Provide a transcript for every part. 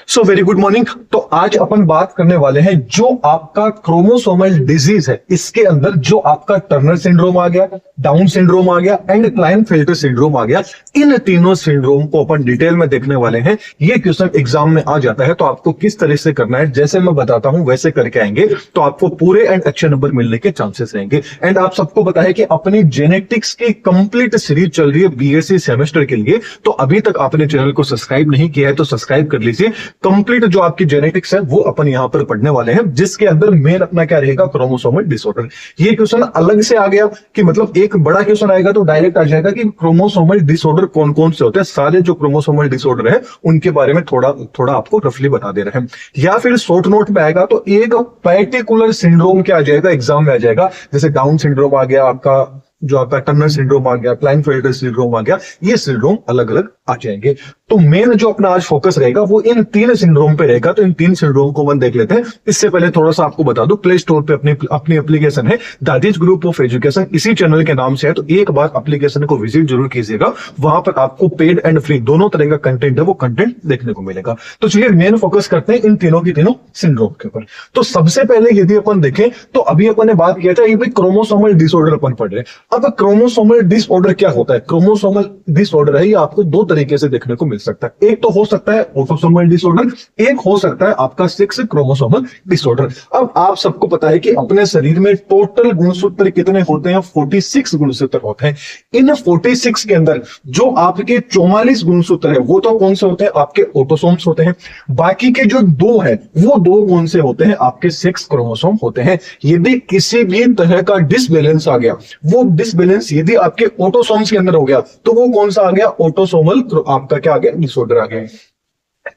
So very good morning. तो आज अपन बात करने वाले हैं जो आपका क्रोमोसोमल डिजीज है, इसके अंदर जो आपका टर्नर सिंड्रोम आ गया, डाउन सिंड्रोम आ गया एंड क्लाइनफेल्टर सिंड्रोम आ गया। इन तीनों सिंड्रोम को अपन डिटेल में देखने वाले हैं। ये क्वेश्चन एग्जाम में आ जाता है, तो आपको किस तरह से करना है जैसे मैं बताता हूं वैसे करके आएंगे तो आपको पूरे एंड अच्छे नंबर मिलने के चांसेस रहेंगे। एंड आप सबको पता है कि अपनी जेनेटिक्स की कंप्लीट सीरीज चल रही है बीएससी सेमेस्टर के लिए। तो अभी तक आपने चैनल को सब्सक्राइब नहीं किया है तो सब्सक्राइब कर लीजिए। कंप्लीट जो आपकी जेनेटिक्स है वो अपन यहां पर पढ़ने वाले हैं, जिसके अंदर मेन अपना क्या रहेगा, क्रोमोसोमल डिसऑर्डर। ये क्वेश्चन अलग से आ गया कि मतलब एक बड़ा क्वेश्चन आएगा तो डायरेक्ट आ जाएगा कि क्रोमोसोमल डिसऑर्डर कौन कौन से होते हैं। सारे जो क्रोमोसोमल डिसऑर्डर है उनके बारे में थोड़ा थोड़ा आपको रफली बता दे रहे हैं, या फिर शॉर्ट नोट में आएगा तो एक पर्टिकुलर सिंड्रोम क्या आ जाएगा, एग्जाम में आ जाएगा। जैसे डाउन सिंड्रोम आ गया, आपका जो आपका टर्नर सिंड्रोम आ गया, क्लाइनफेल्टर सिंड्रोम आ गया, ये सिंड्रोम अलग अलग आ जाएंगे। तो मेन जो अपना आज फोकस रहेगा वो इन तीन सिंड्रोम पे रहेगा। तो इन तीन सिंड्रोम को अपन देख लेते हैं। इससे पहले थोड़ा सा आपको बता दो, प्ले स्टोर पे अपनी एप्लीकेशन है दादीज ग्रुप ऑफ एजुकेशन, इसी चैनल के नाम से है। तो एक बार एप्लीकेशन को विजिट जरूर कीजिएगा, वहां पर आपको पेड एंड फ्री दोनों तरह का कंटेंट है वो कंटेंट देखने को मिलेगा। तो चलिए मेन फोकस करते हैं इन तीनों की तीनों सिंड्रोम के ऊपर। तो सबसे पहले यदि अपन देखें तो अभी अपन ने बात किया था ये भी क्रोमोसोमल डिसऑर्डर अपन पढ़ रहे हैं। अब क्रोमोसोमल डिसऑर्डर क्या होता है? क्रोमोसोमल डिसऑर्डर है ये आपको दो तरीके से देखने को मिल सकता है। एक तो हो सकता है ऑटोसोमल डिसऑर्डर, एक हो सकता है आपका सेक्स क्रोमोसोमल डिसऑर्डर। अब आप सबको पता है कि अपने शरीर में टोटल गुणसूत्र कितने होते हैं? 46 गुणसूत्र होते हैं। इन 46 के अंदर जो आपके 44 गुणसूत्र है वो तो कौन से होते हैं? आपके ऑटोसोम्स होते हैं। बाकी के जो दो है वो दो कौन से होते हैं? आपके सेक्स क्रोमोसोम होते हैं। यदि किसी भी तरह का डिसबैलेंस आ गया, वो डिसबैलेंस यदि आपके ऑटोसोम्स के अंदर हो गया तो वो कौन सा आ गया? ऑटोसोमल आपका क्या आ गया? डिसऑर्डर आ गया।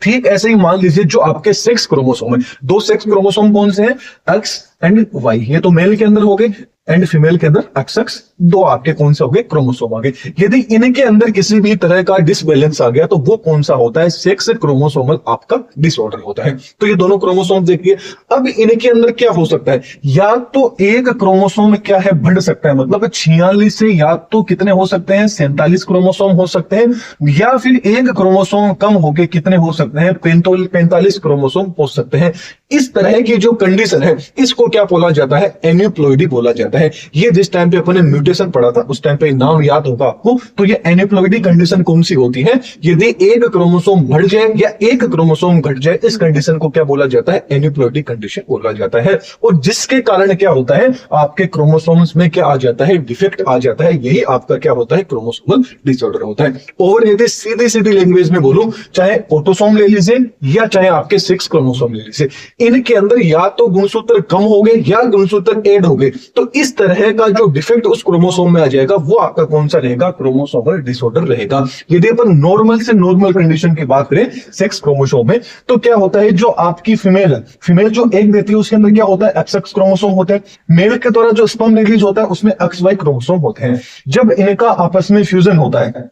ठीक ऐसे ही मान लीजिए जो आपके सेक्स क्रोमोसोम है, दो सेक्स क्रोमोसोम कौन से हैं? X and Y. ये तो मेल के अंदर हो गए एंड फीमेल के अंदर एक्स दो आपके कौन से हो गए? क्रोमोसोम आ गए। यदि इनके अंदर किसी भी तरह का डिसबैलेंस आ गया तो वो कौन सा होता है? सेक्स क्रोमोसोमल आपका डिसऑर्डर होता है। तो ये दोनों क्रोमोसोम देखिए। अब इनके अंदर क्या हो सकता है? या तो एक क्रोमोसोम क्या है, बढ़ सकता है, मतलब 46 से या तो कितने हो सकते हैं? 47 क्रोमोसोम हो सकते हैं, या फिर एक क्रोमोसोम कम होके कितने हो सकते हैं? 45 क्रोमोसोम हो सकते हैं। इस तरह की जो कंडीशन है इसको क्या बोला जाता है? एन्यूप्लॉइडी बोला जाता है। ये जिस टाइम पे अपने म्यूटेशन पढ़ा था उस टाइम पे नाम याद होगा आपको। तो ये एन्यूप्लॉइडी कंडीशन कौन सी होती है? यदि एक क्रोमोसोम बढ़ जाए या एक क्रोमोसोम घट जाए, इस कंडीशन को क्या बोला जाता है? एन्यूप्लॉइडी कंडीशन बोला जाता है। और जिसके कारण क्या होता है? आपके क्रोमोसोम्स में क्या आ जाता है? डिफेक्ट आ जाता है। यही आपका क्या होता है? क्रोमोसोमल डिसऑर्डर होता है। और यदि सीधी सीधी लैंग्वेज में बोलूं, चाहे ऑटोसोम ले लीजिए या चाहे आपके सेक्स क्रोमोसोम ले लीजिए, इनके अंदर या तो गुणसूत्र कम हो गए या गुणसूत्र ऐड हो गए, तो इस तरह का जो डिफेक्ट उस क्रोमोसोम में आ जाएगा वो आपका कौन सा रहेगा? क्रोमोसोमल डिसऑर्डर रहेगा। यदि अपन नॉर्मल से नॉर्मल कंडीशन की बात करें सेक्स क्रोमोसोम में, तो क्या होता है? जो आपकी फीमेल है, फीमेल जो एग देती है उसके अंदर क्या होता है? एक्स क्रोमोसोम होते हैं। मेल के द्वारा जो स्पर्म रिलीज होता है उसमें एक्स वाई क्रोमोसोम होते हैं। जब इनका आपस में फ्यूजन होता है,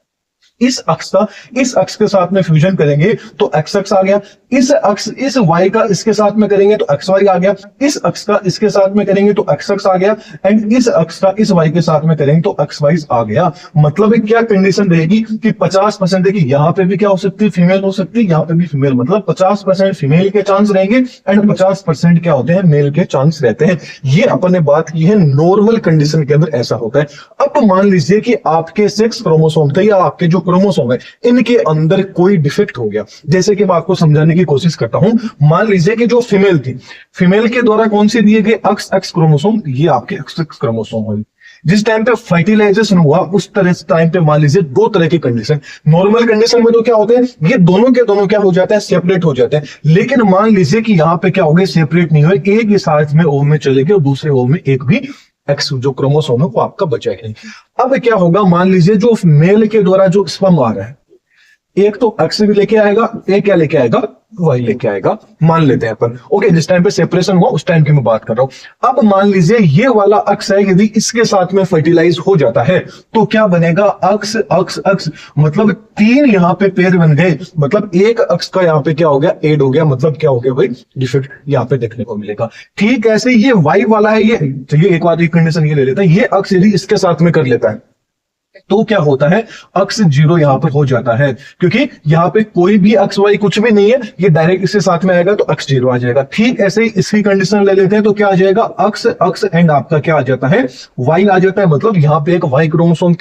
इस अक्ष के साथ में फ्यूजन करेंगे तो एक्स अक्ष आ गया, इस वाई का इसके साथ में करेंगे तो एक्स वाई आ गया, इस अक्ष का इसके साथ में करेंगे तो एक्स अक्ष आ गया, एंड इस अक्ष का इस वाई के साथ में करेंगे तो एक्स वाई आ गया। मतलब क्या कंडीशन रहेगी कि 50%, देखिए यहां पे भी क्या हो सकती है? फीमेल हो सकती है, यहां पे भी फीमेल, मतलब 50% फीमेल के चांस रहेंगे एंड 50% क्या होते हैं? मेल के चांस रहते हैं। ये अपन ने बात की है नॉर्मल कंडीशन के अंदर ऐसा होता है। अब मान लीजिए कि आपके सेक्स क्रोमोसोम थे या आपके जो क्रोमोसोम है इनके अंदर कोई डिफेक्ट हो गया। जैसे कि मैं आपको समझाने की कोशिश करता हूं। मान लीजिए कि जो फीमेल थी, फीमेल के द्वारा कौन से दिए गए? एक्स क्रोमोसोम, ये आपके एक्स क्रोमोसोम है। जिस टाइम पे फर्टिलाइजेशन हुआ उस तरह टाइम पे मान लीजिए दो तरह की कंडीशन। नॉर्मल कंडीशन में तो क्या होते हैं? ये दोनों के दोनों क्या हो जाते हैं? सेपरेट हो जाते हैं। लेकिन मान लीजिए कि यहाँ पे क्या हो गए? सेपरेट नहीं हुए, एक ही साथ में ओव में चले गए और दूसरे ओव में एक भी एक्स जो क्रोमोसोम है वो आपका बचा ही नहीं। अब क्या होगा? मान लीजिए जो मेल के द्वारा जो स्पर्म आ रहा है, एक तो एक्स भी लेके आएगा, एक क्या लेके आएगा? वाई लेके आएगा। मान लेते हैं अपन, ओके, जिस टाइम पे सेपरेशन हुआ उस टाइम की मैं बात कर रहा हूं। अब मान लीजिए ये वाला अक्ष है, यदि इसके साथ में फर्टिलाइज हो जाता है तो क्या बनेगा? अक्ष अक्ष अक्ष, मतलब तीन यहाँ पे पेयर बन गए। मतलब एक अक्ष का यहाँ पे क्या हो गया? ऐड हो गया। मतलब क्या हो गया भाई? डिफेक्ट यहाँ पे देखने को मिलेगा। ठीक ऐसे ये वाई वाला है, ये चलिए एक बार एक कंडीशन ये ले लेता है, ये अक्ष यदि इसके साथ में कर लेता है तो क्या होता है, अक्स जीरो यहां पर हो जाता है, क्योंकि यहां पे कोई भी अक्स वाई कुछ भी नहीं है, ये डायरेक्ट इसके साथ में आएगा तो अक्स जीरो आ जाएगा। ठीक ऐसे ही इसकी कंडीशन ले लेते हैं तो क्या आ जाएगा, अक्स अक्स एंड आपका क्या आ जाता है, वाई आ जाता है। मतलब यहां पे एक वाई क्रोमोसोम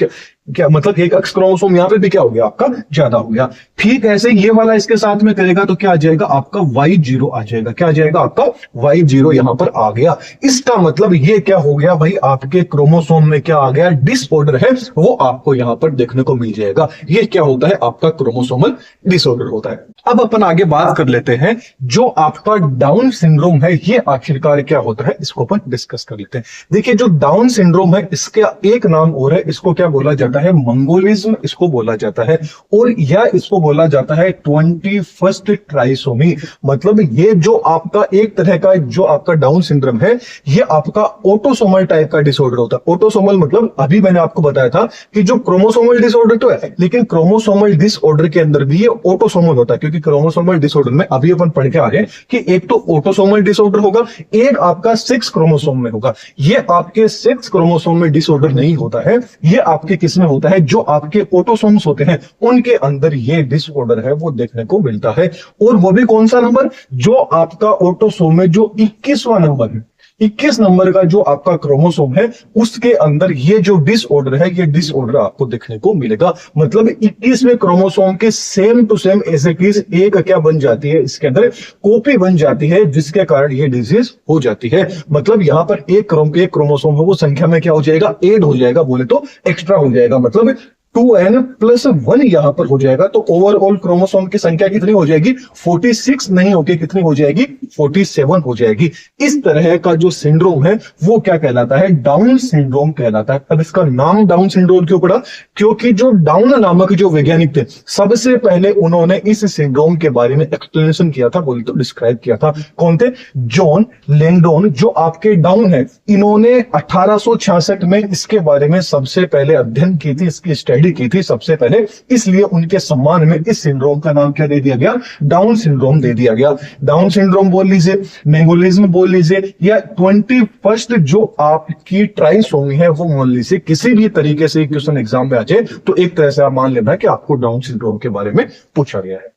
क्या मतलब एक अक्स क्रोमोसोम यहां पे भी क्या हो गया, आपका ज्यादा हो गया। ठीक ऐसे ये वाला इसके साथ में करेगा तो क्या आ जाएगा, आपका वाई जीरो आ जाएगा। क्या आ जाएगा, आपका वाई जीरो यहां पर आ गया। इसका मतलब ये क्या हो गया भाई, आपके क्रोमोसोम में क्या आ गया, डिसऑर्डर है, वो आपको यहां पर देखने को मिल जाएगा। ये क्या होता है, आपका क्रोमोसोमल डिसऑर्डर होता है। अब अपन आगे बात कर लेते हैं, जो आपका डाउन सिंड्रोम है ये आखिरकार क्या होता है, इसको अपन डिस्कस कर लेते हैं। देखिए जो डाउन सिंड्रोम है इसका एक नाम और है, इसको क्या बोला जाता है, मंगोलिज्म इसको बोला जाता है, और या इसको बोला जाता है 21st ट्राइसोमी। मतलब ये जो आपका एक तरह का जो आपका डाउन सिंड्रोम है, ये आपका ऑटोसोमल टाइप का डिसऑर्डर होता है। ऑटोसोमल मतलब अभी मैंने आपको बताया था कि जो क्रोमोसोमल डिसऑर्डर तो है, लेकिन क्रोमोसोमल डिसऑर्डर के अंदर भी ये ऑटोसोमल होता है, क्योंकि क्रोमोसोमल डिसऑर्डर में अभी अपन पढ़ के आ रहे हैं कि एक तो ऑटोसोमल डिसऑर्डर होगा, एक आपका 6 क्रोमोसोम में होगा। ये आपके 6 क्रोमोसोम में डिसऑर्डर नहीं होता है, ये आपके किस में होता है, जो आपके ऑटोसोम्स होते हैं उनके अंदर ये डिसऑर्डर है वो देखने को मिलता है। और वो भी कौन सा नंबर, जो आपका ऑटोसोम में जो 21वां नंबर है, 21 नंबर का जो आपका क्रोमोसोम है उसके अंदर ये जो डिसऑर्डर है, ये डिसऑर्डर आपको देखने को मिलेगा। मतलब 21वें क्रोमोसोम के same to same as it is एक क्या बन जाती है, इसके अंदर कॉपी बन जाती है, जिसके कारण ये डिजीज हो जाती है। मतलब यहां पर एक क्रोमोसोम है वो संख्या में क्या हो जाएगा, ऐड हो जाएगा, बोले तो एक्स्ट्रा हो जाएगा। मतलब 2n+1 यहां पर हो जाएगा, तो ओवरऑल क्रोमोसोम की संख्या कितनी हो जाएगी, 46 नहीं होगी, कितनी हो जाएगी, 47 हो जाएगी। इस तरह का जो सिंड्रोम है वो क्या कहलाता है, डाउन सिंड्रोम कहलाता है। अब इसका नाम डाउन सिंड्रोम क्यों पड़ा, क्योंकि जो डाउन नामक जो वैज्ञानिक थे सबसे पहले उन्होंने इस सिंड्रोम के बारे में एक्सप्लेनेशन किया था, बोले तो डिस्क्राइब किया था। कौन थे, जॉन लैंगडोन, जो आपके डाउन है, इन्होंने 1866 में इसके बारे में सबसे पहले अध्ययन की थी, इसकी स्टडी की थी सबसे पहले, इसलिए उनके सम्मान में इस सिंड्रोम का नाम क्या दे दिया गया, डाउन सिंड्रोम दे दिया गया। डाउन सिंड्रोम बोल लीजिए, मेंगोलिज्म बोल लीजिए, या 21st जो आपकी ट्राइसोमी है वो मान लीजिए, किसी भी तरीके से क्वेश्चन एग्जाम में आ जाए तो एक तरह से आप मान लेना कि आपको डाउन सिंड्रोम के बारे में पूछा गया है।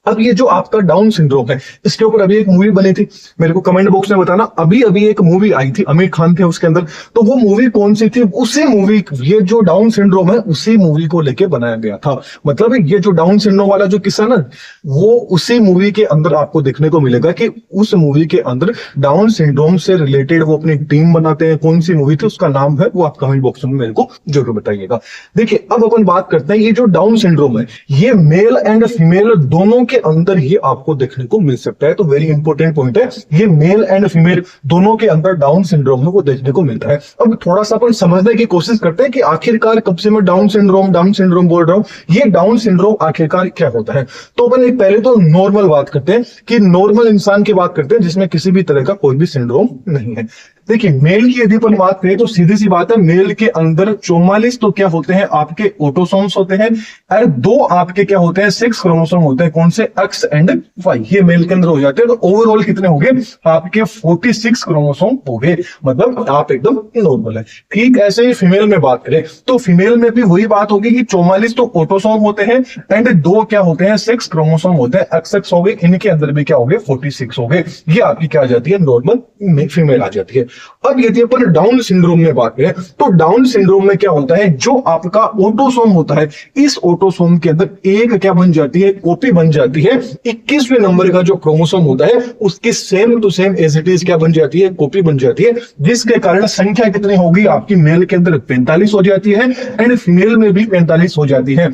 अब ये जो आपका डाउन सिंड्रोम है, इसके ऊपर अभी एक मूवी बनी थी, मेरे को कमेंट बॉक्स में बताना। अभी अभी एक मूवी आई थी, आमिर खान थे उसके अंदर, तो वो मूवी कौन सी थी, उसी मूवी, ये जो डाउन सिंड्रोम है उसी मूवी को लेके बनाया गया था। मतलब ये जो डाउन सिंड्रोम वाला जो किस्सा ना, वो उसी मूवी के अंदर आपको देखने को मिलेगा कि उस मूवी के अंदर डाउन सिंड्रोम से रिलेटेड वो अपनी टीम बनाते हैं। कौन सी मूवी थी, उसका नाम है, वो आप कमेंट बॉक्स में मेरे को जरूर बताइएगा। देखिए अब अपन बात करते हैं, ये जो डाउन सिंड्रोम है ये मेल एंड फीमेल दोनों के अंदर ये आपको देखने को मिल सकता है। तो वेरी इंपॉर्टेंट पॉइंट है, ये मेल एंड फीमेल दोनों के अंदर डाउन सिंड्रोम है वो देखने को मिलता है। अब थोड़ा सा अपन समझने की कोशिश करते हैं कि आखिरकार कब से मैं डाउन सिंड्रोम बोल रहा हूं, ये डाउन सिंड्रोम आखिरकार क्या होता है। तो अपन पहले तो नॉर्मल बात करते हैं कि नॉर्मल इंसान की बात करते हैं जिसमें किसी भी तरह का कोई भी सिंड्रोम नहीं है। देखिए मेल की यदि अपन बात करें तो सीधी सी बात है, मेल के अंदर 44 तो क्या होते हैं, आपके ऑटोसोम्स होते हैं, और 2 आपके क्या होते हैं, 6 क्रोमोसोम होते हैं। कौन से, एक्स एंड वाई, ये मेल के अंदर हो जाते हैं। तो ओवरऑल कितने हो गए, आपके 46 क्रोमोसोम हो गए, मतलब आप एकदम नॉर्मल है। ठीक ऐसे ही फीमेल में बात करें तो फीमेल में भी वही बात होगी कि 44 तो ऑटोसोम होते हैं, एंड 2 क्या होते हैं, 6 क्रोमोसोम होते हैं, एक्स हो गए, इनके अंदर भी क्या हो गए, 46 हो गए। ये आपकी क्या आ जाती है, नॉर्मल फीमेल आ जाती है। अब यदि अपन डाउन सिंड्रोम में बात करें तो डाउन सिंड्रोम में क्या होता है, जो आपका ऑटोसोम होता है, इस ऑटोसोम के अंदर एक क्या बन जाती है, कॉपी बन जाती है। 21वें नंबर का जो क्रोमोसोम होता है उसकी same to same as it is क्या बन जाती है, कॉपी बन जाती है, जिसके कारण संख्या कितनी होगी आपकी, मेल के अंदर 45 हो जाती है एंड फीमेल में भी 45 हो जाती है।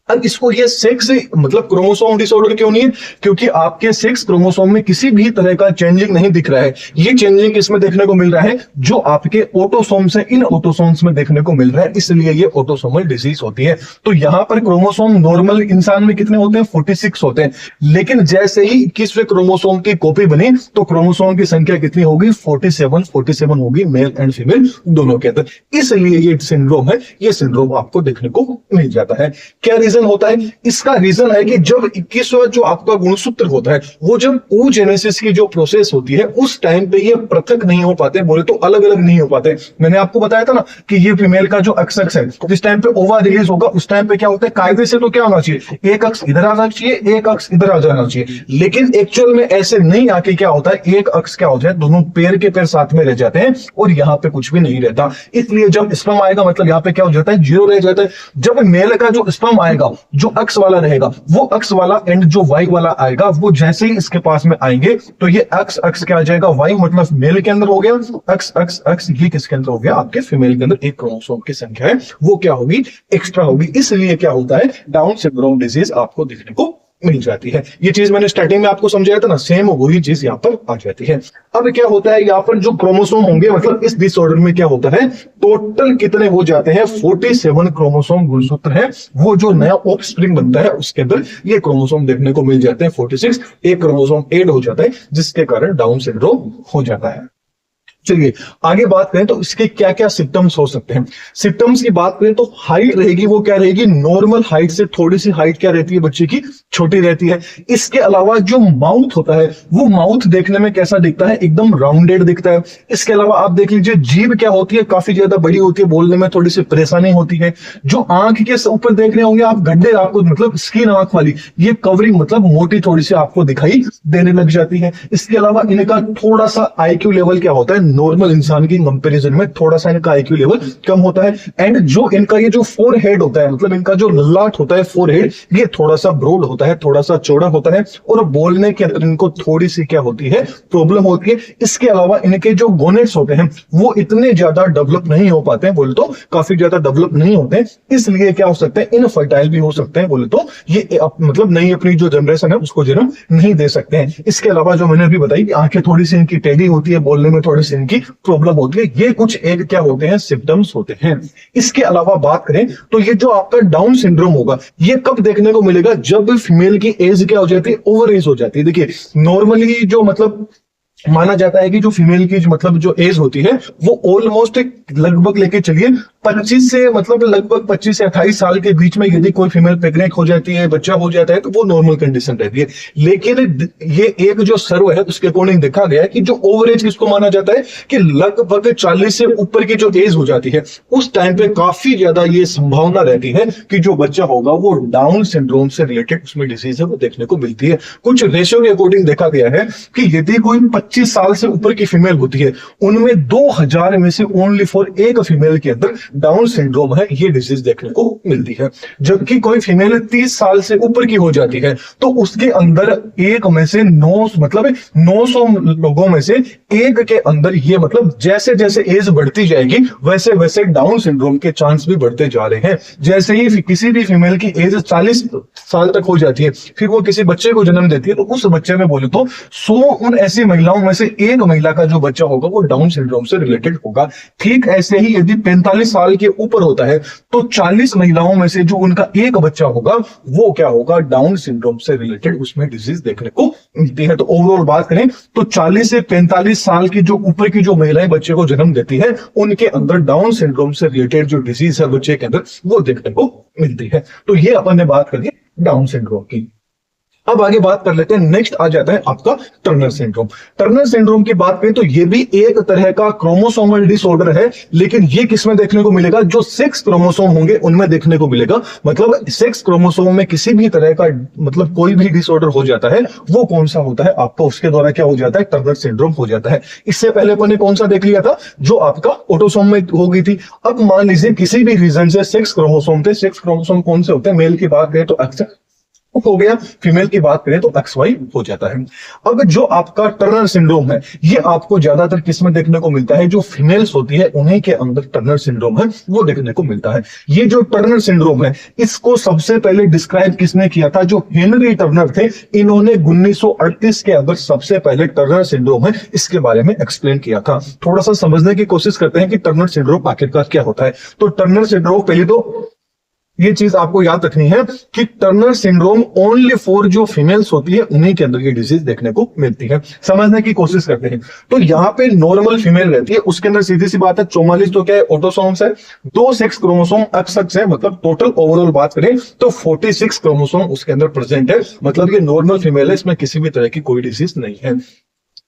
अब इसको ये 6 मतलब क्रोमोसोम डिसऑर्डर क्यों नहीं है, क्योंकि आपके 6 क्रोमोसोम में किसी भी तरह का चेंजिंग नहीं दिख रहा है। ये चेंजिंग इसमें देखने को मिल रहा है जो आपके ऑटोसोम्स है, इन ऑटोसोम्स में देखने को मिल रहा है, इसलिए ये ऑटोसोमल डिजीज होती है। तो यहां पर क्रोमोसोम नॉर्मल इंसान में कितने होते हैं, 46 होते हैं, लेकिन जैसे ही 21वें क्रोमोसोम की कॉपी बनी तो क्रोमोसोम की संख्या कितनी होगी, 47 होगी, मेल एंड फीमेल दोनों के अंदर। इसलिए ये सिंड्रोम है, ये सिंड्रोम आपको देखने को मिल जाता है। क्या रीजन होता है? इसका रीजन है कि जब 21वां जो आपका गुणसूत्र होता है, वो जब oogenesis की जो प्रोसेस होती है उस टाइम पे ये पृथक नहीं हो पाते, बोले तो अलग अलग नहीं हो पाते। मैंने आपको बताया था ना कि ये फीमेल का जो अक्ष है, जिस टाइम पे ओवा रिलीज होगा उस टाइम पे क्या होता है, कायदे से तो क्या होना चाहिए, एक अक्ष इधर आ जाना चाहिए, एक अक्ष इधर आ जाना चाहिए, लेकिन एक्चुअल में ऐसे नहीं आके क्या होता है, एक अक्ष क्या होता है, दोनों पैर के पैर साथ में रह जाते हैं और यहाँ पे कुछ भी नहीं रहता। इसलिए जब स्पर्म आएगा मतलब यहाँ पे क्या हो जाता है, जीरो रह जाता है। जब मेल का जो स्पर्म आएगा, जो अक्ष वाला रहेगा, वो अक्ष वाला एंड जो वाई वाला आएगा, वो जैसे ही इसके पास में आएंगे तो ये अक्ष अक्ष क्या आ जाएगा, वाई मतलब मेल के अंदर हो गया, अक्ष अक्ष अक्ष ये किसके अंदर हो गया, आपके फीमेल के अंदर एक क्रोमोसोम की संख्या है वो क्या होगी, एक्स्ट्रा होगी। इसलिए क्या होता है, डाउन सिंड्रोम डिजीज आपको देखने को मिल जाती है। ये चीज मैंने स्टार्टिंग में आपको समझाया था ना, सेम वही चीज यहाँ पर आ जाती है। अब क्या होता है, यहाँ पर जो क्रोमोसोम होंगे, मतलब इस डिसऑर्डर में क्या होता है, टोटल कितने हो जाते हैं, 47 क्रोमोसोम गुणसूत्र है, वो जो नया ऑफस्प्रिंग बनता है उसके अंदर ये क्रोमोसोम देखने को मिल जाते हैं 46, एक क्रोमोसोम ऐड हो जाता है जिसके कारण डाउन सिंड्रोम हो जाता है। चलिए आगे बात करें तो इसके क्या क्या सिम्टम्स हो सकते हैं। सिम्टम्स की बात करें तो हाइट रहेगी, वो क्या रहेगी, नॉर्मल हाइट से थोड़ी सी हाइट क्या रहती है बच्चे की, छोटी रहती है। इसके अलावा जो माउथ होता है, वो माउथ देखने में कैसा दिखता है, एकदम राउंडेड दिखता है। इसके अलावा आप देख लीजिए जीभ क्या होती है, काफी ज्यादा बड़ी होती है, बोलने में थोड़ी सी परेशानी होती है। जो आंख के ऊपर देख रहे होंगे आप गड्ढे, आपको मतलब स्किन आंख वाली, ये कवरिंग मतलब मोटी थोड़ी सी आपको दिखाई देने लग जाती है। इसके अलावा इनका थोड़ा सा आईक्यू लेवल क्या होता है, नॉर्मल इंसान की कंपैरिजन में थोड़ा सा इनका आईक्यू लेवल कम होता है। एंड जो इनका ये जो फोरहेड होता है, मतलब इनका जो ललाट होता है फोरहेड, ये थोड़ा सा ब्रॉड होता है, थोड़ा सा चौड़ा होता है और बोलने के अंदर इनको थोड़ी सी क्या होती है, प्रॉब्लम होती है। इसके अलावा इनके जो गोनेट्स होते हैं वो इतने ज्यादा डेवलप नहीं हो पाते हैं, बोले तो काफी ज्यादा डेवलप नहीं होते हैं, इसलिए क्या हो सकते हैं, इनफर्टाइल भी हो सकते हैं, बोले तो ये मतलब नई अपनी जो जनरेशन है उसको जन्म नहीं दे सकते हैं। इसके अलावा जो मैंने अभी बताई कि आंखें थोड़ी सी इनकी टेढ़ी होती है, बोलने में थोड़ी सी इनकी प्रॉब्लम होती है, ये कुछ एक क्या होते हैं, सिम्टम्स होते हैं। इसके अलावा बात करें तो ये जो आपका डाउन सिंड्रोम होगा, ये कब देखने को मिलेगा, जब फीमेल की एज क्या हो जाती है, ओवर एज हो जाती है। देखिए नॉर्मली जो मतलब माना जाता है कि जो फीमेल की मतलब जो एज होती है वो ऑलमोस्ट लगभग लेके चलिए 25 से मतलब लगभग 25 से 28 साल के बीच में यदि कोई फीमेल प्रेग्नेंट हो जाती है, बच्चा हो जाता है, तो वो नॉर्मल कंडीशन रहती है। लेकिन ये एक जो सर्व है उसके अकॉर्डिंग देखा गया है कि जो ओवर एज किसको माना जाता है कि लगभग 40 से ऊपर की जो एज हो जाती है उस टाइम पे काफी ज्यादा ये संभावना रहती है कि जो बच्चा होगा वो डाउन सिंड्रोम से रिलेटेड उसमें डिजीज है वो देखने को मिलती है। कुछ रेशियो के अकॉर्डिंग देखा गया है कि यदि कोई 25 साल से ऊपर की फीमेल होती है, उनमें 2000 में से ओनली फॉर एक फीमेल के अंदर डाउन सिंड्रोम है, ये डिजीज देखने को मिलती है। जबकि कोई फीमेल 30 साल से ऊपर की हो जाती है तो उसके अंदर एक में से 900 लोगों में से एक के अंदर ये मतलब जैसे जैसे एज बढ़ती जाएगी वैसे वैसे डाउन सिंड्रोम के चांस भी बढ़ते जा रहे हैं। जैसे ही किसी भी फीमेल की एज 40 साल तक हो जाती है, फिर वो किसी बच्चे को जन्म देती है, तो उस बच्चे में बोले तो 100 उन ऐसी महिलाओं में से एक महिला का जो बच्चा होगा वो डाउन सिंड्रोम से रिलेटेड होगा। ठीक ऐसे ही यदि 45 साल के ऊपर होता है तो 40 महिलाओं में से जो उनका एक बच्चा होगा वो क्या होगा, डाउन सिंड्रोम से रिलेटेड उसमें डिजीज देखने को मिलती है। तो ओवरऑल बात करें तो 40 से 45 साल की जो ऊपर की जो महिलाएं बच्चे को जन्म देती है उनके अंदर डाउन सिंड्रोम से रिलेटेड जो डिजीज है बच्चे के अंदर वो देखने को मिलती है। तो ये अपन ने बात कर ली डाउन सिंड्रोम की। अब आगे बात कर लेते हैं, नेक्स्ट आ जाता है आपका टर्नर सिंड्रोम। टर्नर सिंड्रोम की बात करें तो ये भी एक तरह का क्रोमोसोमल डिसऑर्डर है, लेकिन ये किसमें देखने को मिलेगा, जो 6 क्रोमोसोम होंगे उनमें देखने को मिलेगा। मतलब 6 क्रोमोसोम में किसी भी तरह का मतलब कोई भी डिसऑर्डर हो जाता है, वो कौन सा होता है आपका, उसके द्वारा क्या हो जाता है, टर्नर सिंड्रोम हो जाता है। इससे पहले अपन ने कौन सा देख लिया था, जो आपका ऑटोसोम में हो गई थी। अब मान लीजिए किसी भी रीजन से 6 क्रोमोसोम थे, 6 क्रोमोसोम कौन से होते हैं, मेल की बात करें तो अक्सर हो गया, फीमेल की बात करें तो XY हो जाता है। अब जो आपका टर्नर सिंड्रोम है ये आपको ज्यादातर किसमें देखने को मिलता है, जो फीमेल्स होती है उन्हीं के अंदर टर्नर सिंड्रोम है वो देखने को मिलता है। ये जो टर्नर सिंड्रोम है इसको सबसे पहले डिस्क्राइब किसने किया था, जो हेनरी टर्नर थे, इन्होंने 1938 के अंदर सबसे पहले टर्नर सिंड्रोम है इसके बारे में एक्सप्लेन किया था। थोड़ा सा समझने की कोशिश करते हैं कि टर्नर सिंड्रोम आखिरकार क्या होता है। तो टर्नर सिंड्रोम पहले तो ये चीज आपको याद रखनी है कि टर्नर सिंड्रोम ओनली फॉर जो फीमेल्स होती है उन्हीं के अंदर ये डिजीज देखने को मिलती है। समझने की कोशिश करते हैं। तो यहाँ पे नॉर्मल फीमेल रहती है, उसके अंदर सीधी सी बात है 44 तो क्या है, ऑटोसोम्स है, 2 सेक्स क्रोमोसोम एक्स है, मतलब टोटल ओवरऑल बात करें तो 46 क्रोमोसोम उसके अंदर प्रेजेंट है, मतलब ये नॉर्मल फीमेल है, इसमें किसी भी तरह की कोई डिजीज नहीं है।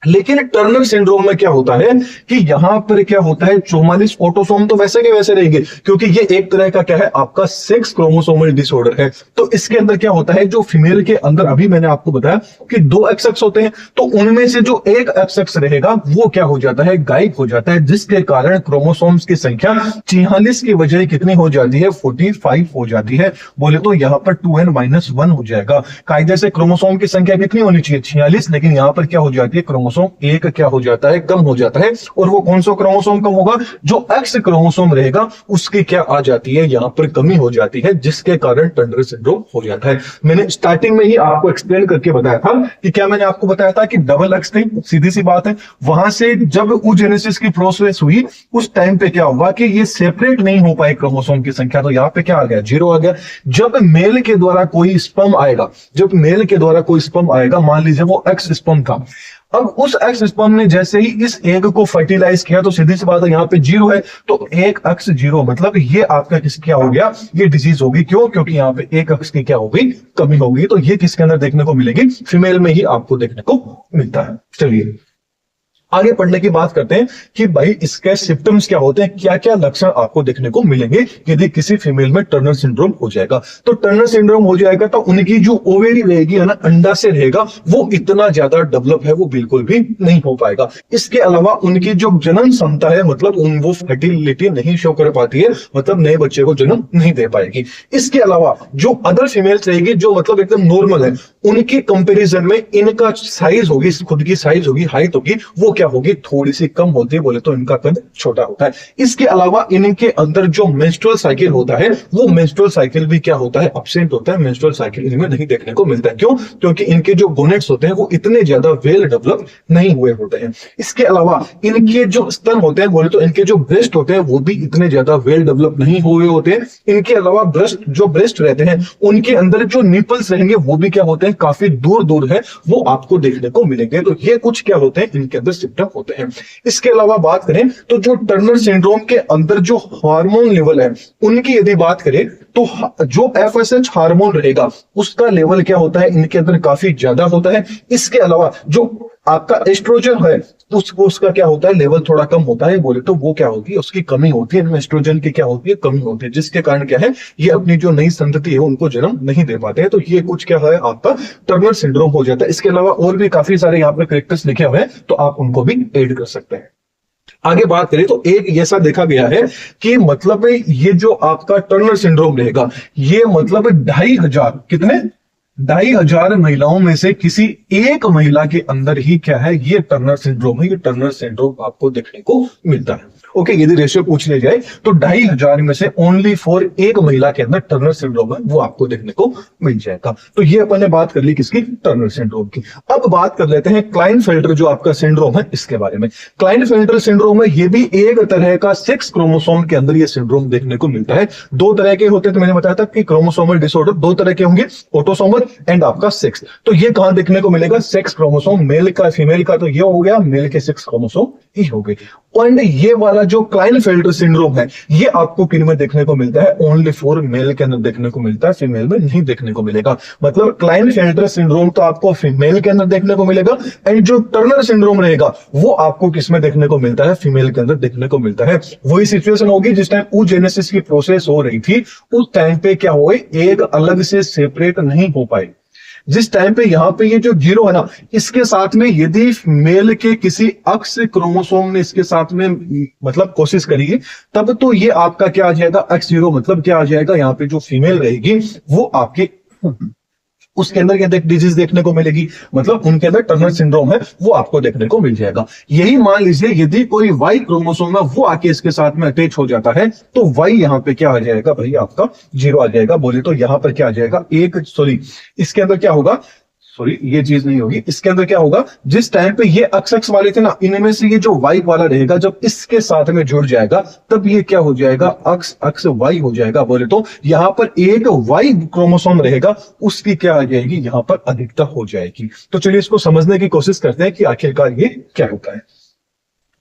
लेकिन टर्नर सिंड्रोम में क्या होता है कि यहां पर क्या होता है, 44 ऑटोसोम तो वैसे के वैसे रहेंगे, क्योंकि ये एक तरह का क्या है, आपका सेक्स क्रोमोसोमल डिसऑर्डर है। तो इसके अंदर क्या होता है, जो फीमेल के अंदर अभी मैंने आपको बताया कि 2 एक्स होते हैं, तो उनमें से जो एक एक्स रहेगा वो क्या हो जाता है, गायब हो जाता है, जिसके कारण क्रोमोसोम्स की संख्या 46 की बजाय कितनी हो जाती है, 45 हो जाती है। बोले तो यहाँ पर 2n-1 हो जाएगा। कायदे से क्रोमोसोम की संख्या कितनी होनी चाहिए, 46, लेकिन यहाँ पर क्या हो जाती है, क्रोमोसोम एक क्या हो जाता है, कम हो जाता है। और वो कौन सा क्रोमोसोम कम होगा, जो एक्स क्रोमोसोम रहेगा उसकी क्या आ जाती है, यहां पर कमी हो जाती है, जिसके कारण टर्नर सिंड्रोम हो जाता है। मैंने स्टार्टिंग में ही आपको एक्सप्लेन करके बताया था कि क्या मैंने आपको बताया था कि डबल एक्स थी, सीधी सी बात है। वहां से जब oogenesis की प्रोसेस हुई उस टाइम पे क्या हुआ कि ये सेपरेट नहीं हो पाए क्रोमोसोम की संख्या, तो यहां पे क्या आ गया, 0 आ गया। जब मेल के द्वारा कोई स्पर्म आएगा, जब मेल के द्वारा कोई स्पर्म आएगा, मान लीजिए वो एक्स स्पर्म था, अब उस एक्स स्पर्म ने जैसे ही इस एग को फर्टिलाइज किया, तो सीधी सी बात है यहाँ पे 0 है, तो एक एक्स 0, मतलब ये आपका किस क्या हो गया, ये डिजीज होगी। क्यों, क्योंकि यहाँ पे एक एक्स की क्या होगी, कमी होगी। तो ये किसके अंदर देखने को मिलेगी, फीमेल में ही आपको देखने को मिलता है। चलिए आगे पढ़ने की बात करते हैं कि भाई इसके सिम्टम्स क्या होते हैं, क्या क्या लक्षण आपको देखने को मिलेंगे यदि किसी फीमेल में टर्नर सिंड्रोम हो जाएगा। तो टर्नर सिंड्रोम हो जाएगा तो उनकी जो ओवेरी रहेगी है ना, अंडा से रहेगा, वो इतना ज्यादा डेवलप है, वो बिल्कुल भी नहीं हो पाएगा। इसके अलावा उनकी जो जनन क्षमता है, मतलब वो फर्टिलिटी नहीं शो कर पाती है, मतलब नए बच्चे को जन्म नहीं दे पाएगी। इसके अलावा जो अदर फीमेल्स रहेगी, जो मतलब एकदम नॉर्मल है, उनके कंपेरिजन में इनका साइज होगी, खुद की साइज होगी, हाइट होगी, वो क्या होगी, थोड़ी सी कम होती है, बोले तो इनका कद छोटा होता है। इसके अलावा इनके अंदर जो मेंस्ट्रुअल साइकिल होता है, वो मेंस्ट्रुअल साइकिल भी क्या होता है, एब्सेंट होता है। मेंस्ट्रुअल साइकिल इनमें नहीं देखने को मिलता है। क्यों, क्योंकि इनके जो गोनेट्स होते हैं वो इतने ज्यादा वेल डेवलप नहीं हुए होते हैं। इसके अलावा इनके जो स्तन होते हैं, बोले तो इनके जो ब्रेस्ट होते हैं वो भी इतने ज्यादा वेल डेवलप नहीं हुए होते हैं। इनके अलावा ब्रेस्ट रहते हैं, उनके अंदर जो निपल्स रहेंगे वो भी क्या होते हैं, काफी दूर दूर है, वो आपको देखने को मिलेंगे। तो ये कुछ क्या होते हैं, इनके अंदर सिम्टम होते हैं। इसके अलावा बात करें तो जो टर्नर सिंड्रोम के अंदर जो हार्मोन लेवल है, उनकी यदि बात करें तो जो एफएसएच हार्मोन रहेगा उसका लेवल क्या होता है, इनके अंदर काफी ज्यादा होता है। इसके अलावा जो आपका एस्ट्रोजन है उसका क्या होता है, लेवल थोड़ा कम होता है, बोले तो वो क्या होती है, उसकी कमी होती है। एस्ट्रोजन की क्या होती है, कमी होती है, जिसके कारण क्या है, ये अपनी जो नई संतति है उनको जन्म नहीं दे पाते हैं। तो ये कुछ क्या है, आपका टर्नर सिंड्रोम हो जाता है। इसके अलावा और भी काफी सारे यहाँ पे कैरेक्टर्स लिखे हुए हैं, तो आप उनको भी ऐड कर सकते हैं। आगे बात करें तो एक ऐसा देखा गया है कि मतलब ये जो आपका टर्नर सिंड्रोम रहेगा, ये मतलब 2500 कितने 2500 महिलाओं में से किसी एक महिला के अंदर ही क्या है, ये टर्नर सिंड्रोम है। ये टर्नर सिंड्रोम आपको देखने को मिलता है। ओके, यदि रेशियो पूछ लिया जाए तो 2500 में से ओनली फॉर एक महिला के अंदर टर्नर सिंड्रोम है, वो आपको देखने को मिल जाएगा। तो ये अपन ने बात कर ली किसकी, टर्नर सिंड्रोम की। अब बात कर लेते हैं क्लाइनफेल्टर जो आपका सिंड्रोम है, इसके बारे में। क्लाइनफेल्टर सिंड्रोम है, ये भी एक तरह का सेक्स क्रोमोसोम के अंदर ये सिंड्रोम देखने को मिलता है। 2 तरह के होते हैं, तो मैंने बताया था कि क्रोमोसोमल डिसऑर्डर 2 तरह के होंगे, ऑटोसोमल एंड आपका सेक्स। तो ये कहां देखने को मिलेगा, सेक्स क्रोमोसोम, मेल का फीमेल का तो ये हो गया, मेल के सेक्स क्रोमोसोम ही हो गए। एंड ये वाला जो क्लाइनफेल्टर सिंड्रोम है, ये आपको किन में देखने को मिलता है, ओनली फॉर मेल के अंदर देखने को मिलता है, फीमेल में नहीं देखने को मिलेगा। मतलब क्लाइनफेल्टर सिंड्रोम तो आपको फीमेल के अंदर देखने को मिलेगा, एंड जो टर्नर सिंड्रोम रहेगा वो आपको किसमें देखने को मिलता है, फीमेल के अंदर देखने को मिलता है। वही सिचुएशन होगी जिस टाइम oogenesis की प्रोसेस हो रही थी, उस टाइम पे क्या हुए, एक अलग से सेपरेट नहीं हो पाए। जिस टाइम पे यहाँ पे ये जो 0 है ना, इसके साथ में यदि मेल के किसी अक्स क्रोमोसोम ने इसके साथ में मतलब कोशिश करी, तब तो ये आपका क्या आ जाएगा, X0, मतलब क्या आ जाएगा, यहाँ पे जो फीमेल रहेगी वो आपके उसके अंदर क्या डिजीज देखने को मिलेगी, मतलब उनके अंदर टर्नर सिंड्रोम है, वो आपको देखने को मिल जाएगा। यही मान लीजिए यदि कोई वाई क्रोमोसोम है वो आके इसके साथ में अटैच हो जाता है, तो वाई यहाँ पे क्या आ जाएगा भाई, आपका 0 आ जाएगा। बोले तो यहाँ पर क्या आ जाएगा, इसके अंदर क्या होगा, सॉरी ये चीज नहीं होगी। इसके अंदर क्या होगा, जिस टाइम पे ये अक्स वाले थे ना, इनमें से ये जो वाई वाला रहेगा जब इसके साथ में जुड़ जाएगा तब ये क्या हो जाएगा, अक्स वाई हो जाएगा। बोले तो यहां पर एक वाई क्रोमोसोम रहेगा, उसकी क्या आ जाएगी, यहां पर अधिकता हो जाएगी। तो चलिए इसको समझने की कोशिश करते हैं कि आखिरकार ये क्या होता है।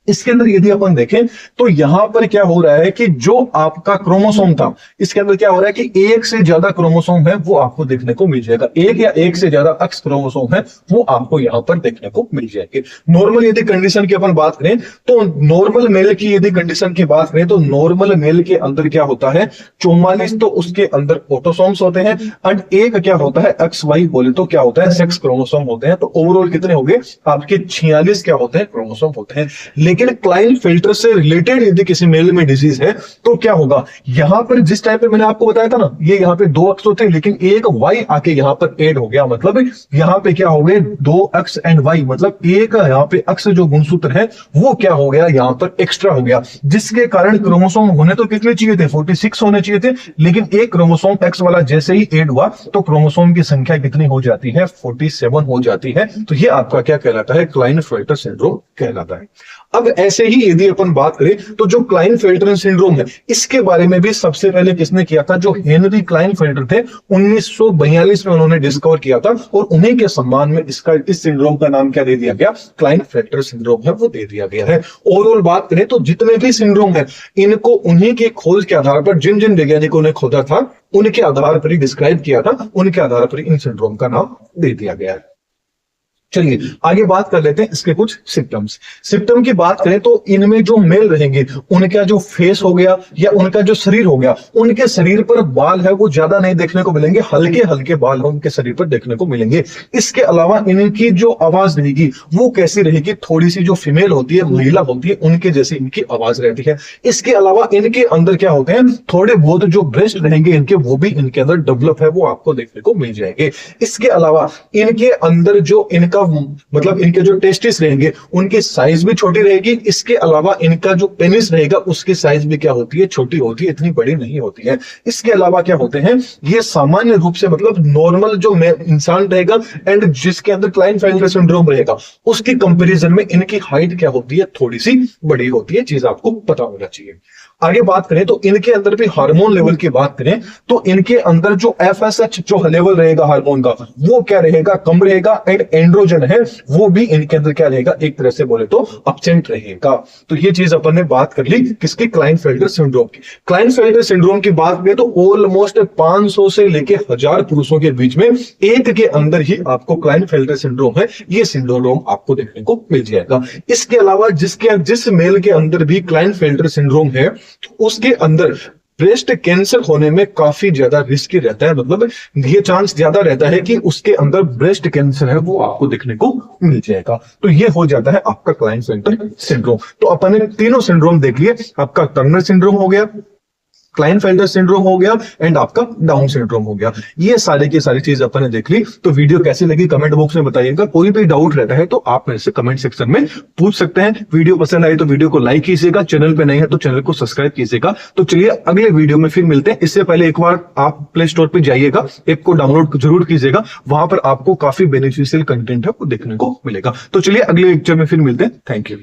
इसके अंदर यदि अपन देखें तो यहां पर क्या हो रहा है कि जो आपका क्रोमोसोम था, इसके अंदर क्या हो रहा है कि एक से ज्यादा क्रोमोसोम है वो आपको देखने को मिल जाएगा। एक या एक से ज्यादा अक्स क्रोमोसोम है वो आपको यहां पर देखने को मिल जाएंगे। नॉर्मल यदि कंडीशन की अपन बात करें तो नॉर्मल मेल की यदि कंडीशन की बात करें तो नॉर्मल मेल के अंदर क्या होता है 44 तो उसके अंदर ऑटोसोम्स होते हैं, एंड एक क्या होता है एक्स वाई बोले तो क्या होता है सेक्स क्रोमोसोम होते हैं। तो ओवरऑल कितने हो गए आपके 46 क्या होते हैं क्रोमोसोम होते हैं। लेकिन क्लाइनफेल्टर से रिलेटेड यदि किसी मेल में डिजीज है तो क्या होगा, यहां पर जिस टाइप पे मैंने आपको बताया था ना, ये यहां पे 2 अक्स होते हैं लेकिन एक वाई आके यहां पर ऐड हो गया, मतलब यहां पे क्या हो गए 2 अक्स एंड वाई, मतलब एक यहां पे अक्स जो गुणसूत्र है वो क्या हो गया यहां पर एक्स्ट्रा हो गया, जिसके कारण क्रोमोसोम होने तो कितने चाहिए थे 46 होने चाहिए थे, लेकिन एक क्रोमोसोम एक्स वाला जैसे ही ऐड हुआ तो क्रोमोसोम की संख्या कितनी हो जाती है 47 हो जाती है। तो ये आपका क्या कहलाता है, क्लाइनफेल्टर सिंड्रोम कहलाता है। अब ऐसे ही यदि अपन बात करें तो जो क्लाइनफेल्टर सिंड्रोम है इसके बारे में भी सबसे पहले किसने किया था, जो हेनरी क्लाइनफेल्टर थे 1942 में उन्होंने डिस्कवर किया था, और उन्हीं के सम्मान में इस सिंड्रोम का नाम क्या दे दिया गया, क्लाइनफेल्टर सिंड्रोम है वो दे दिया गया है। ओवरऑल बात करें तो जितने भी सिंड्रोम है इनको उन्हीं के खोज के आधार पर जिन जिन वैज्ञानिकों ने खोजा था उनके आधार पर ही डिस्क्राइब किया था, उनके आधार पर इन सिंड्रोम का नाम दे दिया गया है। चलिए आगे बात कर लेते हैं इसके कुछ सिम्टम्स। सिम्टम की बात करें तो इनमें जो मेल रहेंगे उनका जो फेस हो गया या उनका जो शरीर हो गया, उनके शरीर पर बाल है वो ज्यादा नहीं देखने को मिलेंगे, हल्के हल्के बाल है उनके शरीर पर देखने को मिलेंगे। इसके अलावा इनकी जो आवाज रहेगी वो कैसी रहेगी, थोड़ी सी जो फीमेल होती है महिला होती है उनके जैसी इनकी आवाज रहती है। इसके अलावा इनके अंदर क्या होते हैं, थोड़े बहुत जो ब्रेस्ट रहेंगे इनके वो भी इनके अंदर डेवलप है वो आपको देखने को मिल जाएंगे। इसके अलावा इनके अंदर जो इनका मतलब इनके जो टेस्टिस रहेंगे उनकी साइज भी छोटी रहेगी। इसके अलावा इनका जो पेनिस रहेगा उसकी साइज भी क्या होती है, छोटी होती है, इतनी बड़ी नहीं होती है। इसके अलावा क्या होते हैं, ये सामान्य रूप से मतलब नॉर्मल जो इंसान रहेगा एंड जिसके अंदर क्लाइनफेल्टर सिंड्रोम रहेगा उसकी कंपैरिजन में इनकी हाइट क्या होती है, थोड़ी सी बड़ी होती है, चीज आपको पता होना चाहिए। आगे बात करें तो इनके अंदर भी हार्मोन लेवल की बात करें तो इनके अंदर जो एफएसएच जो लेवल रहेगा हार्मोन का वो क्या रहेगा, कम रहेगा, एंड एंड्रोजन है वो भी इनके अंदर क्या रहेगा, एक तरह से बोले तो एब्सेंट रहेगा। तो ये चीज अपन ने बात कर ली किसकी, क्लाइनफेल्टर सिंड्रोम की। क्लाइनफेल्टर सिंड्रोम की बात करें तो ऑलमोस्ट 500 से लेके 1000 पुरुषों के बीच में एक के अंदर ही आपको क्लाइनफेल्टर सिंड्रोम है, ये सिंड्रोम आपको देखने को मिल जाएगा। इसके अलावा जिस मेल के अंदर भी क्लाइनफेल्टर सिंड्रोम है उसके अंदर ब्रेस्ट कैंसर होने में काफी ज्यादा रिस्की रहता है, मतलब ये चांस ज्यादा रहता है कि उसके अंदर ब्रेस्ट कैंसर है वो आपको देखने को मिल जाएगा। तो ये हो जाता है आपका क्लाइनफेल्टर सिंड्रोम। तो अपन ने तीनों सिंड्रोम देख लिए, आपका टर्नर सिंड्रोम हो गया, क्लाइनफेल्टर सिंड्रोम हो गया एंड आपका डाउन सिंड्रोम हो गया। ये सारे की सारी चीज अपन ने देख ली। तो वीडियो कैसी लगी कमेंट बॉक्स में बताइएगा। कोई भी डाउट रहता है तो आप मेरे से कमेंट सेक्शन में पूछ सकते हैं। वीडियो पसंद आई तो वीडियो को लाइक कीजिएगा, चैनल पे नहीं है तो चैनल को सब्सक्राइब कीजिएगा। तो चलिए अगले वीडियो में फिर मिलते हैं। इससे पहले एक बार आप प्ले स्टोर पे जाइएगा, ऐप को डाउनलोड जरूर कीजिएगा, वहां पर आपको काफी बेनिफिशियल कंटेंट है वो देखने को मिलेगा। तो चलिए अगले लेक्चर में फिर मिलते हैं। Thank you.